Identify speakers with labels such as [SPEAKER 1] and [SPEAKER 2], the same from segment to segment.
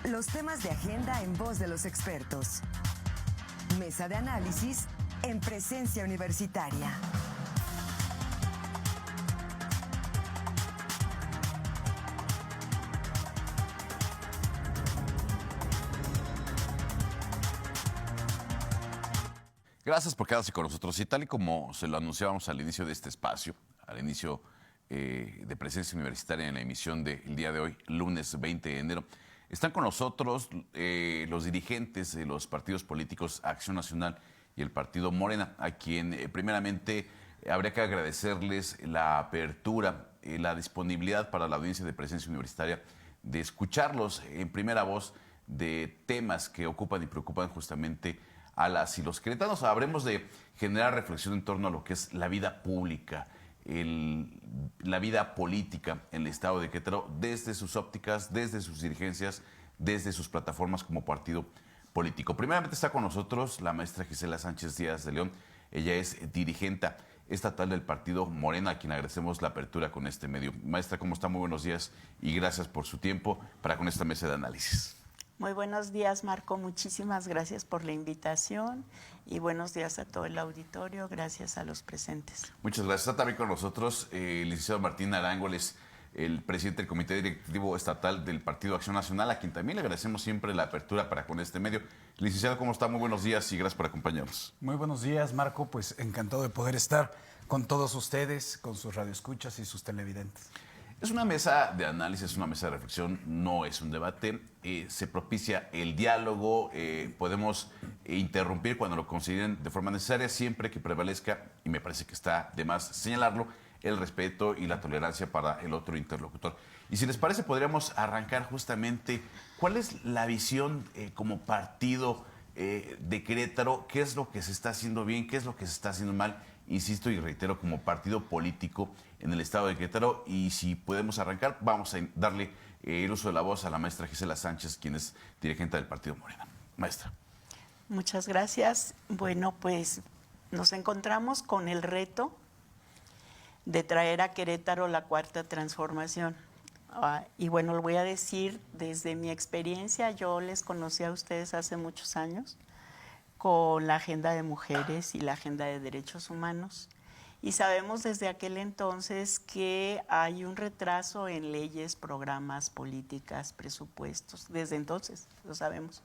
[SPEAKER 1] Los temas de agenda en voz de los expertos. Mesa de análisis en presencia universitaria.
[SPEAKER 2] Gracias por quedarse con nosotros. Y tal y como se lo anunciábamos al inicio de este espacio, al inicio de Presencia Universitaria en la emisión del día de hoy, lunes 20 de enero, están con nosotros los dirigentes de los partidos políticos Acción Nacional y el partido Morena, a quien primeramente habría que agradecerles la apertura, la disponibilidad para la audiencia de Presencia Universitaria de escucharlos en primera voz de temas que ocupan y preocupan justamente a las y los queretanos. Habremos de generar reflexión en torno a lo que es la vida pública, la vida política en el estado de Querétaro, desde sus ópticas, desde sus dirigencias, desde sus plataformas como partido político. Primeramente está con nosotros la maestra Gisela Sánchez Díaz de León. Ella es dirigente estatal del partido Morena, a quien agradecemos la apertura con este medio. Maestra, ¿cómo está? Muy buenos días y gracias por su tiempo para con esta mesa de análisis.
[SPEAKER 3] Muy buenos días, Marco. Muchísimas gracias por la invitación y buenos días a todo el auditorio. Gracias a los presentes.
[SPEAKER 2] Muchas gracias. Está también con nosotros el licenciado Martín Arángoles, el presidente del Comité Directivo Estatal del Partido Acción Nacional, a quien también le agradecemos siempre la apertura para con este medio. Licenciado, ¿cómo está? Muy buenos días y gracias por acompañarnos.
[SPEAKER 4] Muy buenos días, Marco. Pues encantado de poder estar con todos ustedes, con sus radioescuchas y sus televidentes.
[SPEAKER 2] Es una mesa de análisis, es una mesa de reflexión, no es un debate. Se propicia el diálogo, podemos interrumpir cuando lo consideren de forma necesaria, siempre que prevalezca, y me parece que está de más señalarlo, el respeto y la tolerancia para el otro interlocutor. Y si les parece, podríamos arrancar justamente cuál es la visión como partido de Querétaro, qué es lo que se está haciendo bien, qué es lo que se está haciendo mal, insisto y reitero, como partido político en el estado de Querétaro. Y si podemos arrancar, vamos a darle el uso de la voz a la maestra Gisela Sánchez, quien es dirigente del partido Morena. Maestra.
[SPEAKER 3] Muchas gracias. Bueno, pues nos encontramos con el reto de traer a Querétaro la cuarta transformación. Y bueno, lo voy a decir desde mi experiencia. Yo les conocí a ustedes hace muchos años con la agenda de mujeres y la agenda de derechos humanos. Y sabemos desde aquel entonces que hay un retraso en leyes, programas, políticas, presupuestos. Desde entonces, lo sabemos.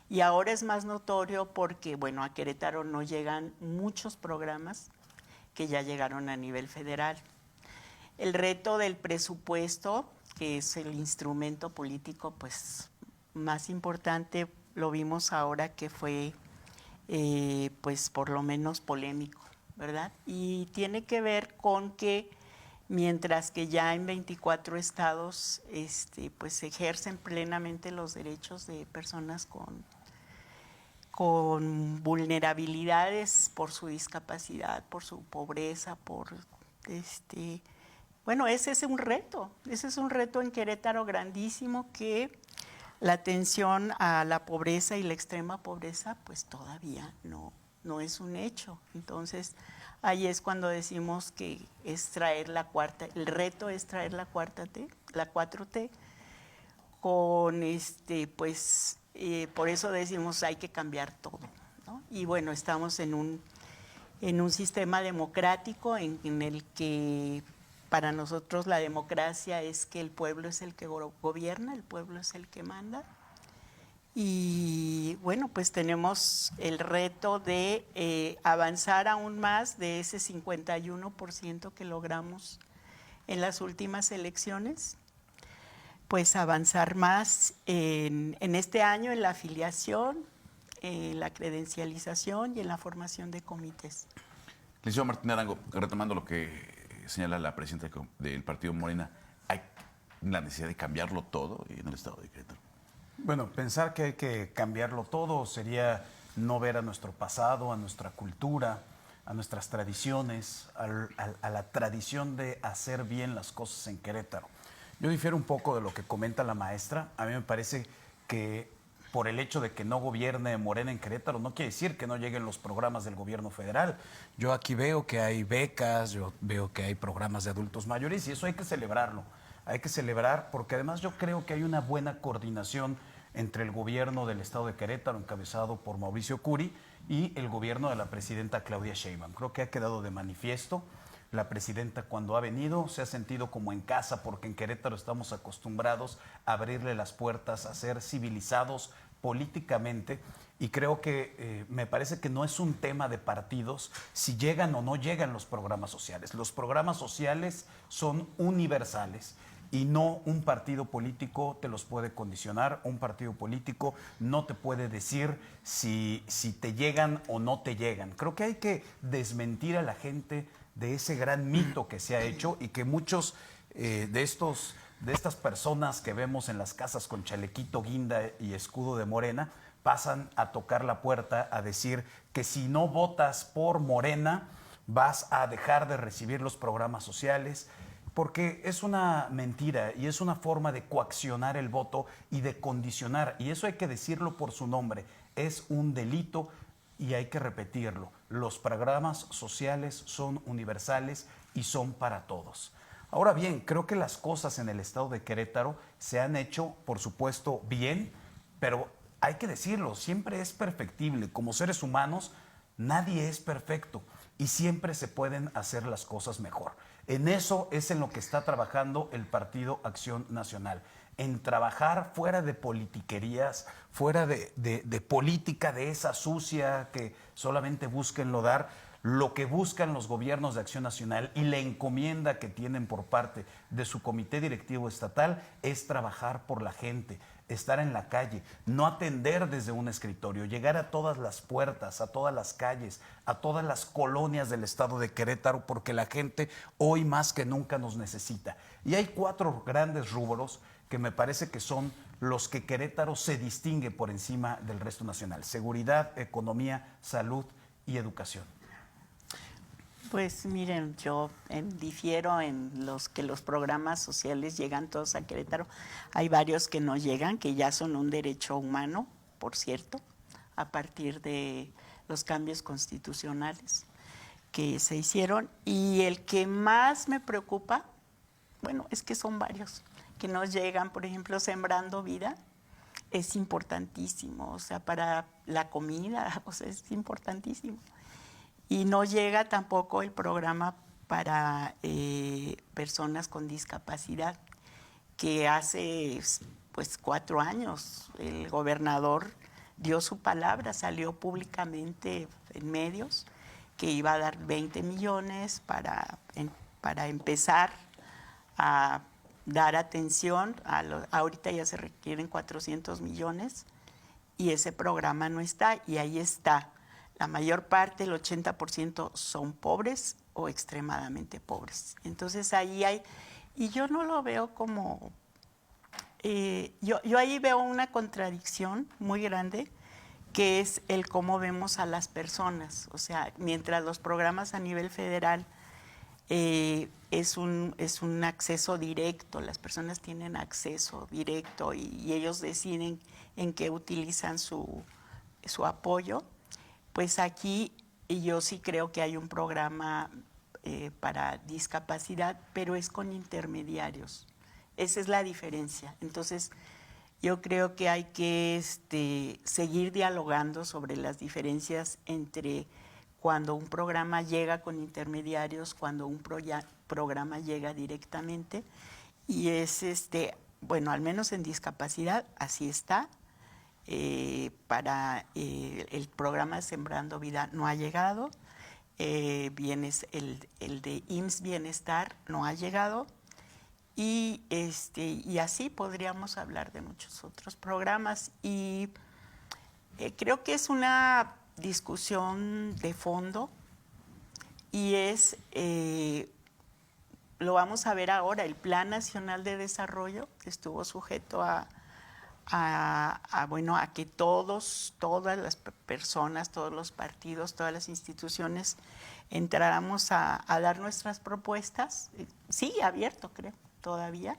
[SPEAKER 3] Y ahora es más notorio porque, bueno, a Querétaro no llegan muchos programas que ya llegaron a nivel federal. El reto del presupuesto, que es el instrumento político pues más importante, lo vimos ahora que fue pues por lo menos polémico, ¿verdad? Y tiene que ver con que mientras que ya en 24 estados pues se ejercen plenamente los derechos de personas con vulnerabilidades por su discapacidad, por su pobreza, bueno, ese es un reto en Querétaro grandísimo, que la atención a la pobreza y la extrema pobreza pues todavía no es un hecho. Entonces ahí es cuando decimos que es traer la cuarta, el reto es traer la 4T con pues por eso decimos hay que cambiar todo, ¿no? Y bueno, estamos en un sistema democrático en el que para nosotros la democracia es que el pueblo es el que gobierna, el pueblo es el que manda. Y bueno, pues tenemos el reto de avanzar aún más de ese 51% que logramos en las últimas elecciones, pues avanzar más en este año en la afiliación, en la credencialización y en la formación de comités.
[SPEAKER 2] Licenciado Martín Arango, retomando lo que señala la presidenta del partido Morena, ¿hay la necesidad de cambiarlo todo en el estado de Querétaro?
[SPEAKER 4] Bueno, pensar que hay que cambiarlo todo sería no ver a nuestro pasado, a nuestra cultura, a nuestras tradiciones, a la tradición de hacer bien las cosas en Querétaro. Yo difiero un poco de lo que comenta la maestra. A mí me parece que por el hecho de que no gobierne Morena en Querétaro, no quiere decir que no lleguen los programas del gobierno federal. Yo aquí veo que hay becas, yo veo que hay programas de adultos mayores y eso hay que celebrarlo. Hay que celebrar porque además yo creo que hay una buena coordinación entre el gobierno del estado de Querétaro, encabezado por Mauricio Curi, y el gobierno de la presidenta Claudia Sheinbaum. Creo que ha quedado de manifiesto. La presidenta, cuando ha venido, se ha sentido como en casa, porque en Querétaro estamos acostumbrados a abrirle las puertas, a ser civilizados políticamente, y creo que me parece que no es un tema de partidos si llegan o no llegan los programas sociales. Los programas sociales son universales y no un partido político te los puede condicionar. Un partido político no te puede decir si te llegan o no te llegan. Creo que hay que desmentir a la gente de ese gran mito que se ha hecho, y que muchos de estas personas que vemos en las casas con chalequito, guinda y escudo de Morena pasan a tocar la puerta a decir que si no votas por Morena vas a dejar de recibir los programas sociales, porque es una mentira y es una forma de coaccionar el voto y de condicionar, y eso hay que decirlo por su nombre, es un delito y hay que repetirlo. Los programas sociales son universales y son para todos. Ahora bien, creo que las cosas en el estado de Querétaro se han hecho, por supuesto, bien, pero hay que decirlo, siempre es perfectible. Como seres humanos, nadie es perfecto y siempre se pueden hacer las cosas mejor. En eso es en lo que está trabajando el Partido Acción Nacional, en trabajar fuera de politiquerías, fuera de política de esa sucia que solamente busca enlodar. Lo que buscan los gobiernos de Acción Nacional y la encomienda que tienen por parte de su comité directivo estatal es trabajar por la gente, estar en la calle, no atender desde un escritorio, llegar a todas las puertas, a todas las calles, a todas las colonias del estado de Querétaro, porque la gente hoy más que nunca nos necesita. Y hay 4 grandes rubros que me parece que son los que Querétaro se distingue por encima del resto nacional: seguridad, economía, salud y educación.
[SPEAKER 3] Pues miren, yo difiero en que los programas sociales llegan todos a Querétaro. Hay varios que no llegan, que ya son un derecho humano, por cierto, a partir de los cambios constitucionales que se hicieron. Y el que más me preocupa, bueno, es que son varios que no llegan. Por ejemplo, Sembrando Vida es importantísimo, o sea, para la comida, o sea, es importantísimo. Y no llega tampoco el programa para personas con discapacidad, que hace pues 4 años el gobernador dio su palabra, salió públicamente en medios que iba a dar 20 millones para empezar a dar atención. Ahorita ya se requieren 400 millones y ese programa no está, y ahí está. La mayor parte, el 80%, son pobres o extremadamente pobres. Entonces ahí hay, y yo no lo veo como, yo ahí veo una contradicción muy grande, que es el cómo vemos a las personas. O sea, mientras los programas a nivel federal es un acceso directo, las personas tienen acceso directo y ellos deciden en qué utilizan su apoyo. Pues aquí yo sí creo que hay un programa para discapacidad, pero es con intermediarios. Esa es la diferencia. Entonces, yo creo que hay que seguir dialogando sobre las diferencias entre cuando un programa llega con intermediarios, cuando un programa llega directamente. Y es, bueno, al menos en discapacidad, así está. Para el programa Sembrando Vida no ha llegado, el de IMSS Bienestar no ha llegado, y así podríamos hablar de muchos otros programas. Y creo que es una discusión de fondo, y lo vamos a ver ahora. El Plan Nacional de Desarrollo estuvo sujeto a que todas las personas, todos los partidos, todas las instituciones entráramos a dar nuestras propuestas. Sigue abierto, creo, todavía.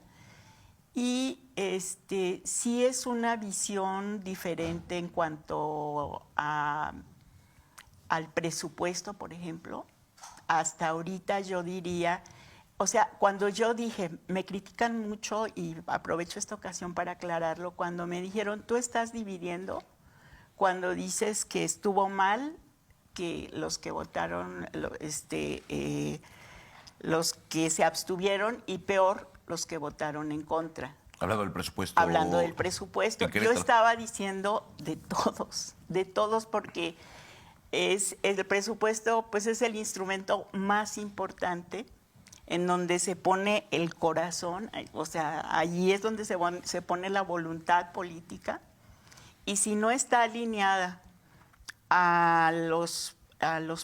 [SPEAKER 3] Y sí es una visión diferente en cuanto al presupuesto, por ejemplo. Hasta ahorita yo diría O sea, cuando yo dije, me critican mucho y aprovecho esta ocasión para aclararlo, cuando me dijeron, tú estás dividiendo, cuando dices que estuvo mal, que los que votaron, los que se abstuvieron y peor, los que votaron en contra.
[SPEAKER 2] Hablando del presupuesto.
[SPEAKER 3] Hablando del presupuesto. Yo estaba diciendo de todos, porque el presupuesto pues es el instrumento más importante en donde se pone el corazón, o sea, allí es donde se pone la voluntad política, y si no está alineada a los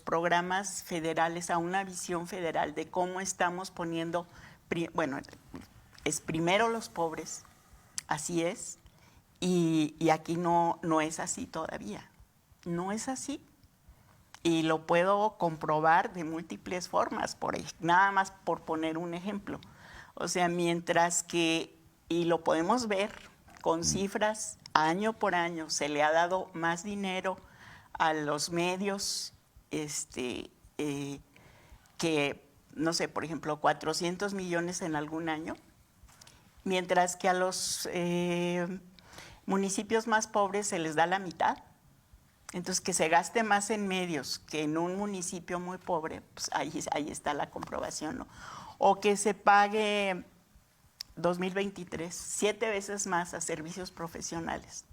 [SPEAKER 3] programas federales, a una visión federal de cómo estamos poniendo, bueno, es primero los pobres, así es, y aquí no es así todavía, no es así. Y lo puedo comprobar de múltiples formas, nada más por poner un ejemplo. O sea, mientras que, y lo podemos ver con cifras, año por año se le ha dado más dinero a los medios, que, no sé, por ejemplo, 400 millones en algún año, mientras que a los municipios más pobres se les da la mitad. Entonces, que se gaste más en medios que en un municipio muy pobre, pues ahí está la comprobación, ¿no? O que se pague 2023 7 veces más a servicios profesionales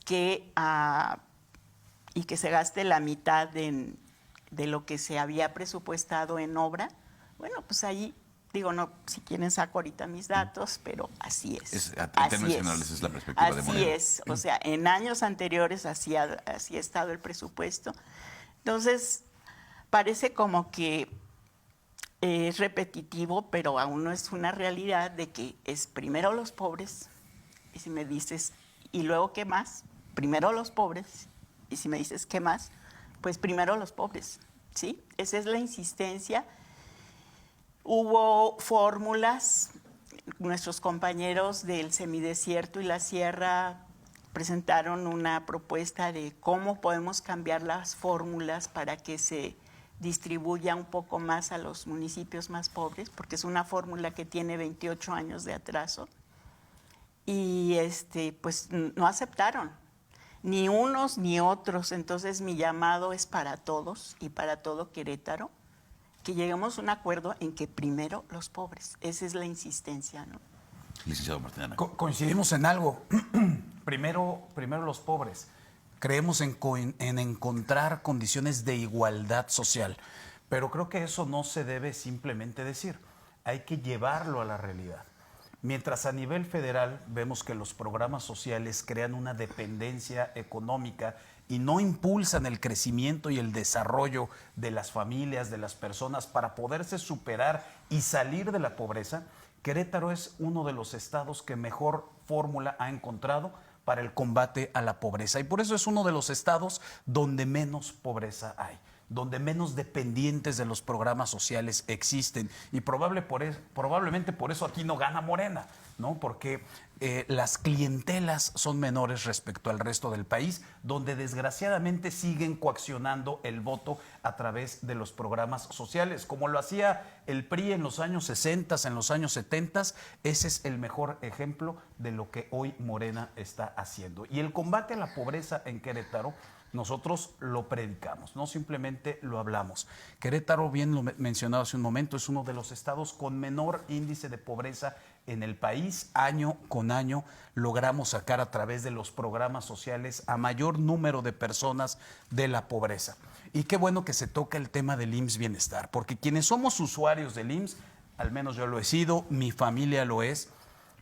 [SPEAKER 3] y que se gaste la mitad de lo que se había presupuestado en obra. Bueno, pues ahí, digo, no, si quieren saco ahorita mis datos, pero así es.
[SPEAKER 2] En términos generales es la perspectiva de Morena.
[SPEAKER 3] Así es, o sea, en años anteriores así ha estado el presupuesto. Entonces, parece como que es repetitivo, pero aún no es una realidad de que es primero los pobres, y si me dices, ¿y luego qué más? Primero los pobres, y si me dices, ¿qué más? Pues primero los pobres, ¿sí? Esa es la insistencia. Hubo fórmulas, nuestros compañeros del semidesierto y la sierra presentaron una propuesta de cómo podemos cambiar las fórmulas para que se distribuya un poco más a los municipios más pobres, porque es una fórmula que tiene 28 años de atraso. Y pues no aceptaron, ni unos ni otros. Entonces mi llamado es para todos y para todo Querétaro, que lleguemos a un acuerdo en que primero los pobres. Esa es la insistencia, ¿no?
[SPEAKER 2] Licenciado Martinana.
[SPEAKER 4] Coincidimos en algo. primero los pobres. Creemos en encontrar condiciones de igualdad social. Pero creo que eso no se debe simplemente decir. Hay que llevarlo a la realidad. Mientras a nivel federal vemos que los programas sociales crean una dependencia económica y no impulsan el crecimiento y el desarrollo de las familias, de las personas, para poderse superar y salir de la pobreza, Querétaro es uno de los estados que mejor fórmula ha encontrado para el combate a la pobreza. Y por eso es uno de los estados donde menos pobreza hay, donde menos dependientes de los programas sociales existen. Y probablemente por eso aquí no gana Morena, ¿no? Porque las clientelas son menores respecto al resto del país, donde desgraciadamente siguen coaccionando el voto a través de los programas sociales, como lo hacía el PRI en los años 60, en los años 70. Ese es el mejor ejemplo de lo que hoy Morena está haciendo. Y el combate a la pobreza en Querétaro, nosotros lo predicamos, no simplemente lo hablamos. Querétaro, bien lo mencionado hace un momento, es uno de los estados con menor índice de pobreza en el país. Año con año logramos sacar a través de los programas sociales a mayor número de personas de la pobreza. Y qué bueno que se toca el tema del IMSS Bienestar, porque quienes somos usuarios del IMSS, al menos yo lo he sido, mi familia lo es,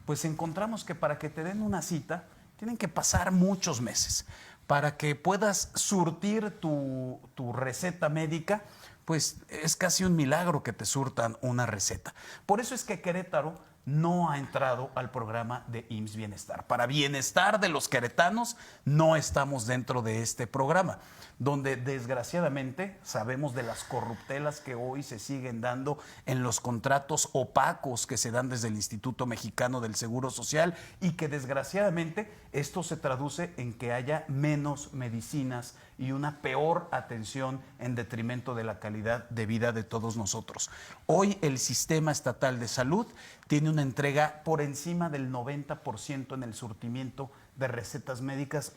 [SPEAKER 4] pues encontramos que para que te den una cita tienen que pasar muchos meses. Para que puedas surtir tu receta médica, pues es casi un milagro que te surtan una receta. Por eso es que Querétaro no ha entrado al programa de IMSS Bienestar. Para bienestar de los queretanos, no estamos dentro de este programa, donde desgraciadamente sabemos de las corruptelas que hoy se siguen dando en los contratos opacos que se dan desde el Instituto Mexicano del Seguro Social, y que desgraciadamente esto se traduce en que haya menos medicinas y una peor atención en detrimento de la calidad de vida de todos nosotros. Hoy el sistema estatal de salud tiene una entrega por encima del 90% en el surtimiento de recetas médicas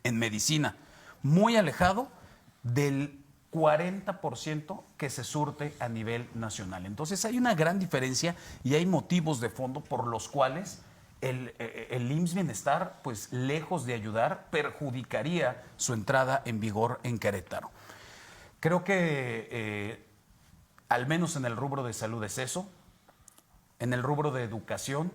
[SPEAKER 4] en medicina, muy alejado del 40% que se surte a nivel nacional. Entonces hay una gran diferencia y hay motivos de fondo por los cuales el IMSS Bienestar, pues lejos de ayudar, perjudicaría su entrada en vigor en Querétaro. Creo que al menos en el rubro de salud es eso. En el rubro de educación,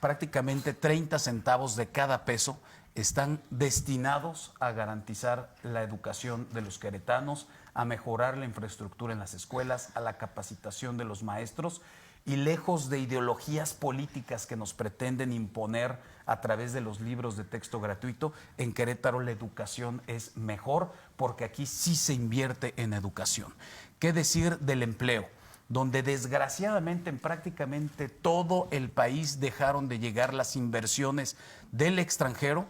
[SPEAKER 4] prácticamente 30 centavos de cada peso están destinados a garantizar la educación de los queretanos, a mejorar la infraestructura en las escuelas, a la capacitación de los maestros, y lejos de ideologías políticas que nos pretenden imponer a través de los libros de texto gratuito, en Querétaro la educación es mejor, porque aquí sí se invierte en educación. ¿Qué decir del empleo? Donde desgraciadamente en prácticamente todo el país dejaron de llegar las inversiones del extranjero.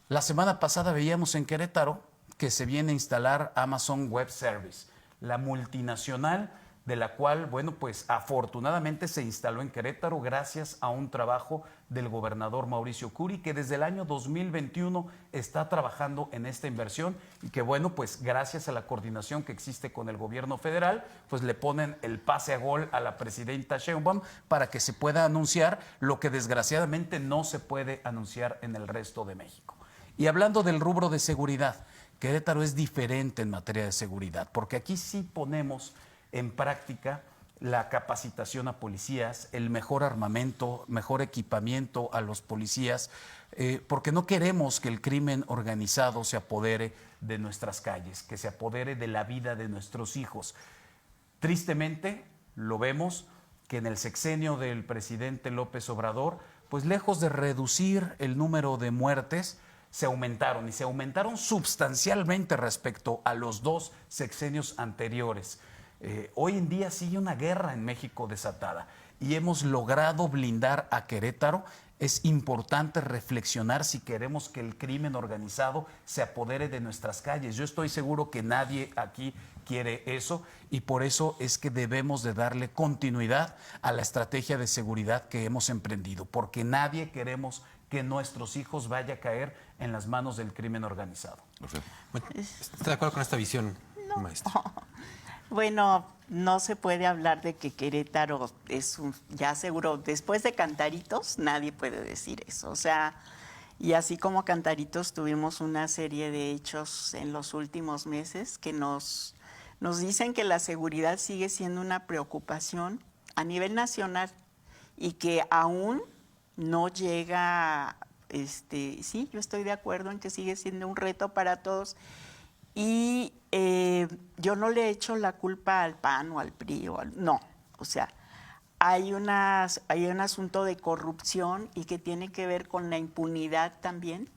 [SPEAKER 4] La semana pasada veíamos en Querétaro que se viene a instalar Amazon Web Service, la multinacional de la cual, bueno, pues afortunadamente se instaló en Querétaro gracias a un trabajo del gobernador Mauricio Curi, que desde el año 2021 está trabajando en esta inversión, y que, bueno, pues gracias a la coordinación que existe con el gobierno federal, pues le ponen el pase a gol a la presidenta Sheinbaum para que se pueda anunciar lo que desgraciadamente no se puede anunciar en el resto de México. Y hablando del rubro de seguridad, Querétaro es diferente en materia de seguridad, porque aquí sí ponemos en práctica la capacitación a policías, el mejor armamento, mejor equipamiento a los policías, porque no queremos que el crimen organizado se apodere de nuestras calles, que se apodere de la vida de nuestros hijos. Tristemente, lo vemos que en el sexenio del presidente López Obrador, pues lejos de reducir el número de muertes, se aumentaron, y se aumentaron sustancialmente respecto a los 2 sexenios anteriores. Hoy en día sigue una guerra en México desatada y hemos logrado blindar a Querétaro. Es importante reflexionar si queremos que el crimen organizado se apodere de nuestras calles. Yo estoy seguro que nadie aquí quiere eso, y por eso es que debemos de darle continuidad a la estrategia de seguridad que hemos emprendido, porque nadie queremos que nuestros hijos vayan a caer en las manos del crimen organizado.
[SPEAKER 5] Bueno, ¿está de acuerdo con esta visión, maestra?
[SPEAKER 3] Bueno, no se puede hablar de que Querétaro es ya seguro, después de Cantaritos, nadie puede decir eso. O sea, y así como Cantaritos, tuvimos una serie de hechos en los últimos meses que nos dicen que la seguridad sigue siendo una preocupación a nivel nacional y que aún no llega, sí, yo estoy de acuerdo en que sigue siendo un reto para todos. Y yo no le echo la culpa al PAN o al PRI, no, o sea, hay un asunto de corrupción y que tiene que ver con la impunidad también,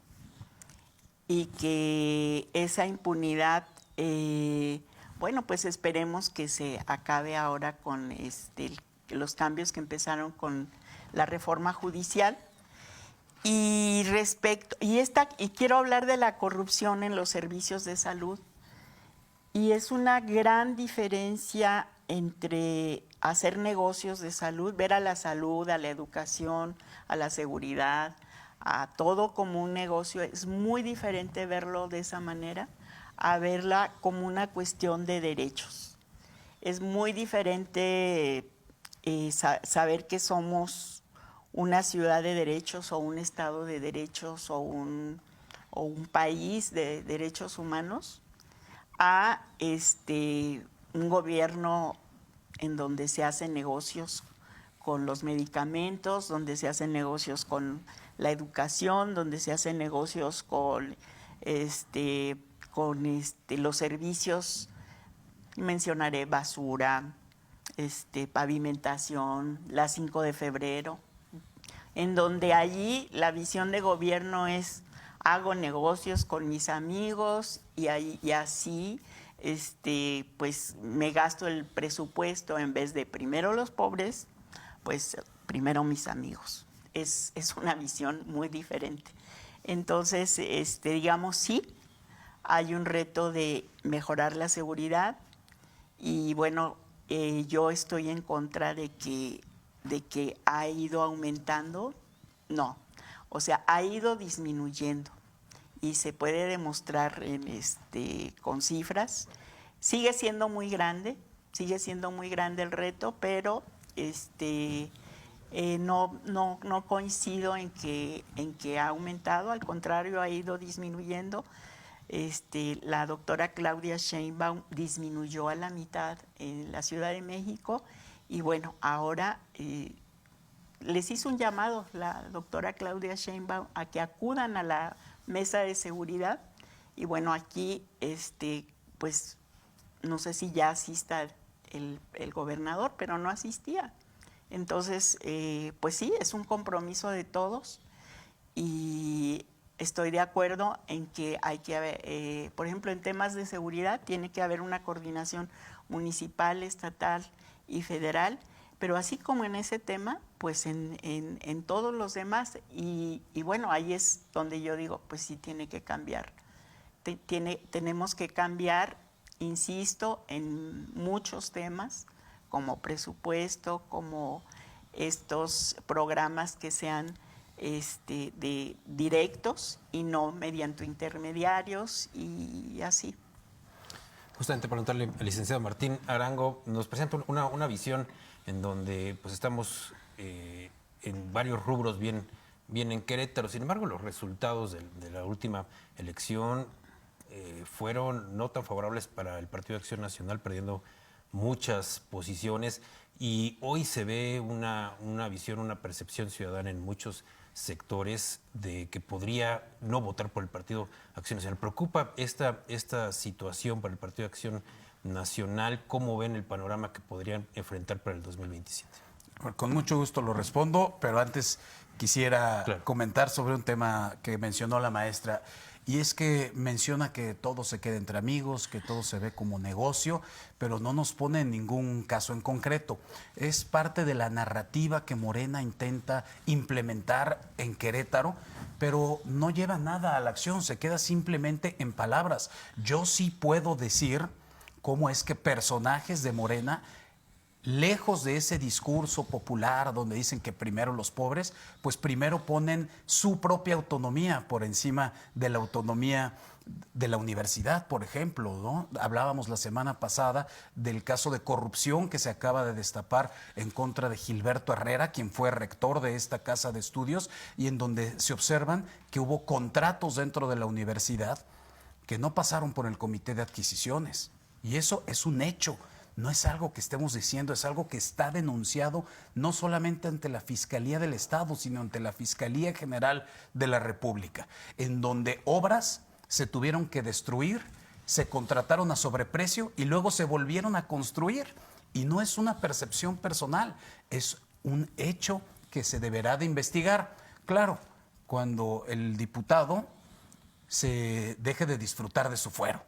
[SPEAKER 3] y que esa impunidad, bueno, pues esperemos que se acabe ahora con los cambios que empezaron con la reforma judicial. Y quiero hablar de la corrupción en los servicios de salud. Y es una gran diferencia entre hacer negocios de salud, ver a la salud, a la educación, a la seguridad, a todo como un negocio. Es muy diferente verlo de esa manera a verla como una cuestión de derechos. Es muy diferente saber que somos una ciudad de derechos o un estado de derechos o un país de derechos humanos a un gobierno en donde se hacen negocios con los medicamentos, donde se hacen negocios con la educación, donde se hacen negocios con los servicios, mencionaré basura, pavimentación, la 5 de febrero, en donde allí la visión de gobierno es hago negocios con mis amigos y así pues me gasto el presupuesto en vez de primero los pobres, pues primero mis amigos. Es una visión muy diferente. Entonces, digamos, sí, hay un reto de mejorar la seguridad y bueno, yo estoy en contra de que ha ido aumentando, no, o sea, ha ido disminuyendo y se puede demostrar con cifras. Sigue siendo muy grande el reto, pero no coincido en que ha aumentado, al contrario, ha ido disminuyendo. La doctora Claudia Sheinbaum disminuyó a la mitad en la Ciudad de México y bueno, ahora les hizo un llamado la doctora Claudia Sheinbaum a que acudan a la mesa de seguridad y bueno, aquí pues no sé si ya asista el gobernador, pero no asistía. Entonces, pues sí, es un compromiso de todos y estoy de acuerdo en que hay que haber, por ejemplo, en temas de seguridad tiene que haber una coordinación municipal, estatal y federal, pero así como en ese tema, pues en todos los demás. Y bueno, ahí es donde yo digo, pues sí tiene que cambiar. Tenemos que cambiar, insisto, en muchos temas, como presupuesto, como estos programas que sean de directos y no mediante intermediarios y así.
[SPEAKER 5] Justamente preguntarle al licenciado Martín Arango, nos presenta una visión en donde pues estamos en varios rubros bien en Querétaro. Sin embargo, los resultados de la última elección fueron no tan favorables para el Partido de Acción Nacional, perdiendo muchas posiciones, y hoy se ve una visión, una percepción ciudadana en muchos sectores de que podría no votar por el Partido Acción Nacional. ¿Preocupa esta situación para el Partido de Acción Nacional? ¿Cómo ven el panorama que podrían enfrentar para el 2027?
[SPEAKER 4] Con mucho gusto lo respondo, pero antes quisiera comentar sobre un tema que mencionó la maestra. Y es que menciona que todo se queda entre amigos, que todo se ve como negocio, pero no nos pone en ningún caso en concreto. Es parte de la narrativa que Morena intenta implementar en Querétaro, pero no lleva nada a la acción, se queda simplemente en palabras. Yo sí puedo decir cómo es que personajes de Morena, lejos de ese discurso popular donde dicen que primero los pobres, pues primero ponen su propia autonomía por encima de la autonomía de la universidad, por ejemplo, ¿no? Hablábamos la semana pasada del caso de corrupción que se acaba de destapar en contra de Gilberto Herrera, quien fue rector de esta casa de estudios, y en donde se observan que hubo contratos dentro de la universidad que no pasaron por el comité de adquisiciones. Y eso es un hecho. No es algo que estemos diciendo, es algo que está denunciado no solamente ante la Fiscalía del Estado, sino ante la Fiscalía General de la República, en donde obras se tuvieron que destruir, se contrataron a sobreprecio y luego se volvieron a construir. Y no es una percepción personal, es un hecho que se deberá de investigar. Claro, cuando el diputado se deje de disfrutar de su fuero.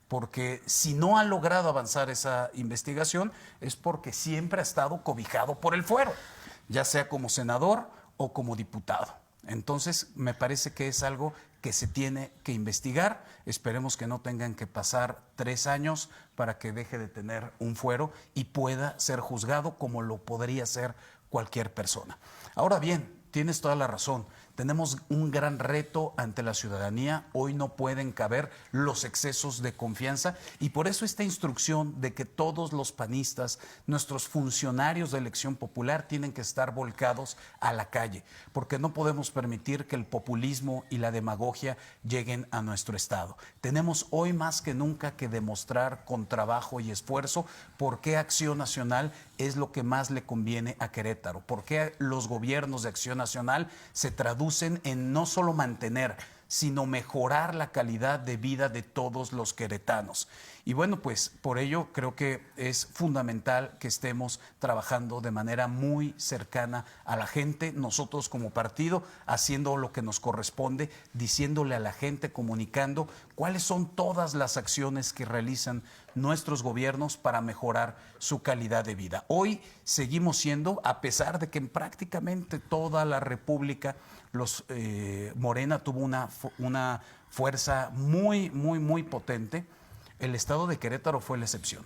[SPEAKER 4] Porque si no ha logrado avanzar esa investigación es porque siempre ha estado cobijado por el fuero, ya sea como senador o como diputado. Entonces, me parece que es algo que se tiene que investigar. Esperemos que no tengan que pasar 3 años para que deje de tener un fuero y pueda ser juzgado como lo podría ser cualquier persona. Ahora bien, tienes toda la razón. Tenemos un gran reto ante la ciudadanía. Hoy no pueden caber los excesos de confianza y por eso esta instrucción de que todos los panistas, nuestros funcionarios de elección popular, tienen que estar volcados a la calle, porque no podemos permitir que el populismo y la demagogia lleguen a nuestro estado. Tenemos hoy más que nunca que demostrar con trabajo y esfuerzo por qué Acción Nacional es lo que más le conviene a Querétaro, por qué los gobiernos de Acción Nacional se traducen en no solo mantener, sino mejorar la calidad de vida de todos los queretanos. Y bueno, pues por ello creo que es fundamental que estemos trabajando de manera muy cercana a la gente, nosotros como partido, haciendo lo que nos corresponde, diciéndole a la gente, comunicando cuáles son todas las acciones que realizan nuestros gobiernos para mejorar su calidad de vida. Hoy seguimos siendo, a pesar de que en prácticamente toda la República Morena tuvo una fuerza muy potente, el estado de Querétaro fue la excepción.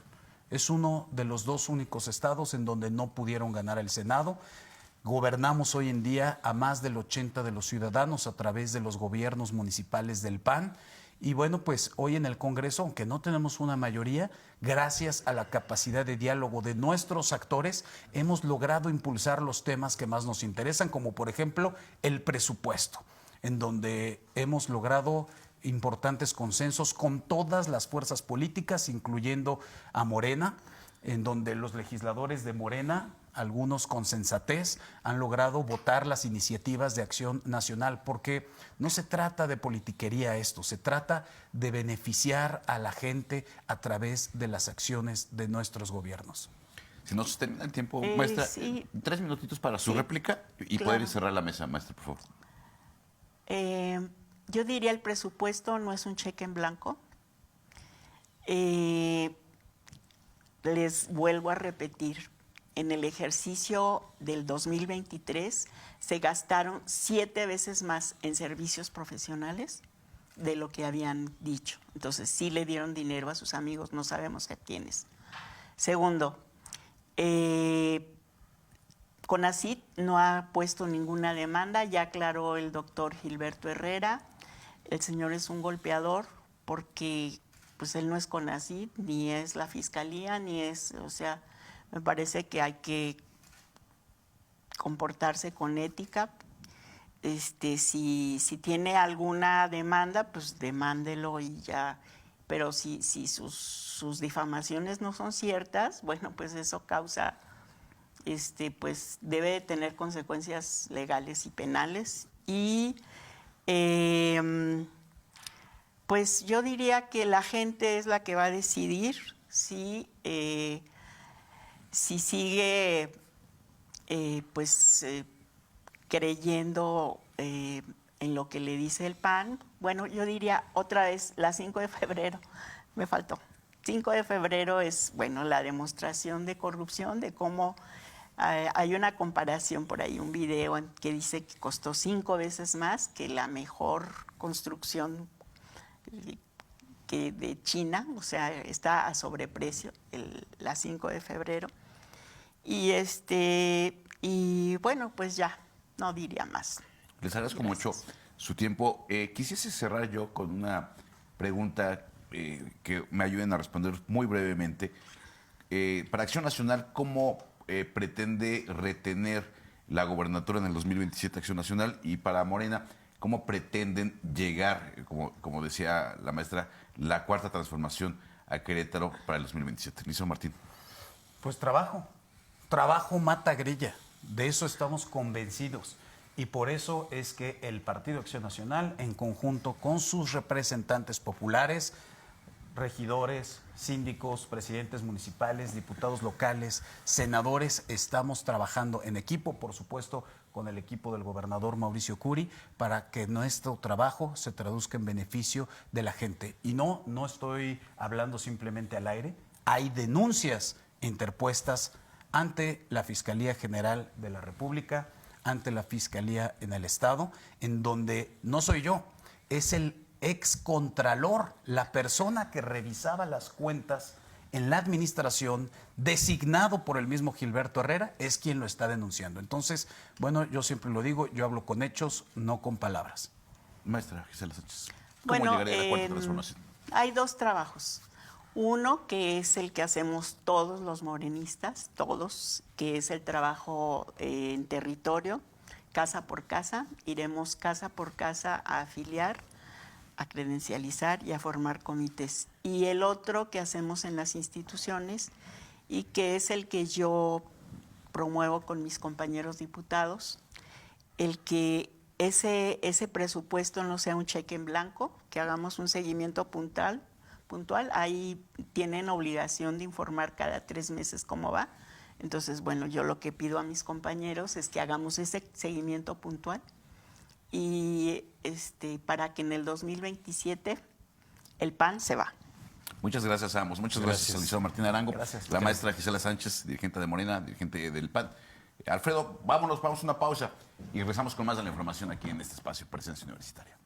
[SPEAKER 4] Es uno de los 2 únicos estados en donde no pudieron ganar el Senado. Gobernamos hoy en día a más del 80% de los ciudadanos a través de los gobiernos municipales del PAN. Y bueno, pues hoy en el Congreso, aunque no tenemos una mayoría, gracias a la capacidad de diálogo de nuestros actores, hemos logrado impulsar los temas que más nos interesan, como por ejemplo el presupuesto, en donde hemos logrado importantes consensos con todas las fuerzas políticas, incluyendo a Morena, en donde los legisladores de Morena, algunos con sensatez, han logrado votar las iniciativas de acción nacional, porque no se trata de politiquería esto, se trata de beneficiar a la gente a través de las acciones de nuestros gobiernos.
[SPEAKER 2] Si nos termina el tiempo, maestra,
[SPEAKER 3] sí.
[SPEAKER 2] 3 minutitos para su
[SPEAKER 3] Sí,
[SPEAKER 2] réplica y
[SPEAKER 3] claro.
[SPEAKER 2] poder cerrar la mesa, maestra, por favor.
[SPEAKER 3] Yo diría el presupuesto no es un cheque en blanco. Les vuelvo a repetir, en el ejercicio del 2023 se gastaron 7 veces más en servicios profesionales de lo que habían dicho. Entonces sí le dieron dinero a sus amigos, no sabemos a quiénes. Segundo, CONACYT no ha puesto ninguna demanda, ya aclaró el doctor Gilberto Herrera. El señor es un golpeador porque pues él no es CONACYT, ni es la fiscalía, ni es, o sea, me parece que hay que comportarse con ética. Si tiene alguna demanda, pues demándelo y ya. Pero si sus difamaciones no son ciertas, bueno, pues eso causa, pues debe de tener consecuencias legales y penales. Y pues yo diría que la gente es la que va a decidir si sigue creyendo en lo que le dice el PAN. Bueno, yo diría otra vez, la 5 de febrero, me faltó. 5 de febrero es, bueno, la demostración de corrupción, de cómo hay una comparación por ahí, un video que dice que costó 5 veces más que la mejor construcción que de China, o sea, está a sobreprecio la 5 de febrero. Y bueno, pues ya, no diría más.
[SPEAKER 2] Les agradezco mucho su tiempo. Quisiese cerrar yo con una pregunta que me ayuden a responder muy brevemente. Para Acción Nacional, ¿cómo pretende retener la gobernatura en el 2027 Acción Nacional? Y para Morena, ¿cómo pretenden llegar, como decía la maestra, la cuarta transformación a Querétaro para el 2027? Licenciado Martín.
[SPEAKER 4] Pues trabajo mata grilla, de eso estamos convencidos. Y por eso es que el Partido Acción Nacional, en conjunto con sus representantes populares, regidores, síndicos, presidentes municipales, diputados locales, senadores, estamos trabajando en equipo, por supuesto, con el equipo del gobernador Mauricio Curi, para que nuestro trabajo se traduzca en beneficio de la gente. Y no estoy hablando simplemente al aire, hay denuncias interpuestas ante la Fiscalía General de la República, ante la Fiscalía en el Estado, en donde no soy yo, es el excontralor, la persona que revisaba las cuentas en la administración, designado por el mismo Gilberto Herrera, es quien lo está denunciando. Entonces, bueno, yo siempre lo digo, yo hablo con hechos, no con palabras.
[SPEAKER 2] Maestra Gisela Sánchez, ¿cómo
[SPEAKER 3] Bueno,
[SPEAKER 2] llegaría a la cuarta transformación?
[SPEAKER 3] hay 2 trabajos. Uno, que es el que hacemos todos los morenistas, todos, que es el trabajo en territorio, casa por casa. Iremos casa por casa a afiliar, a credencializar y a formar comités. Y el otro que hacemos en las instituciones y que es el que yo promuevo con mis compañeros diputados, el que ese presupuesto no sea un cheque en blanco, que hagamos un seguimiento puntual. Ahí tienen obligación de informar cada 3 meses cómo va. Entonces, bueno, yo lo que pido a mis compañeros es que hagamos ese seguimiento puntual y para que en el 2027 el PAN se va.
[SPEAKER 2] Muchas gracias a ambos. Muchas gracias al licenciado Martín Arango,
[SPEAKER 4] Gracias.
[SPEAKER 2] la maestra Gisela Sánchez, dirigente de Morena, dirigente del PAN. Alfredo, vamos a una pausa y regresamos con más de la información aquí en este espacio Presencia Universitaria.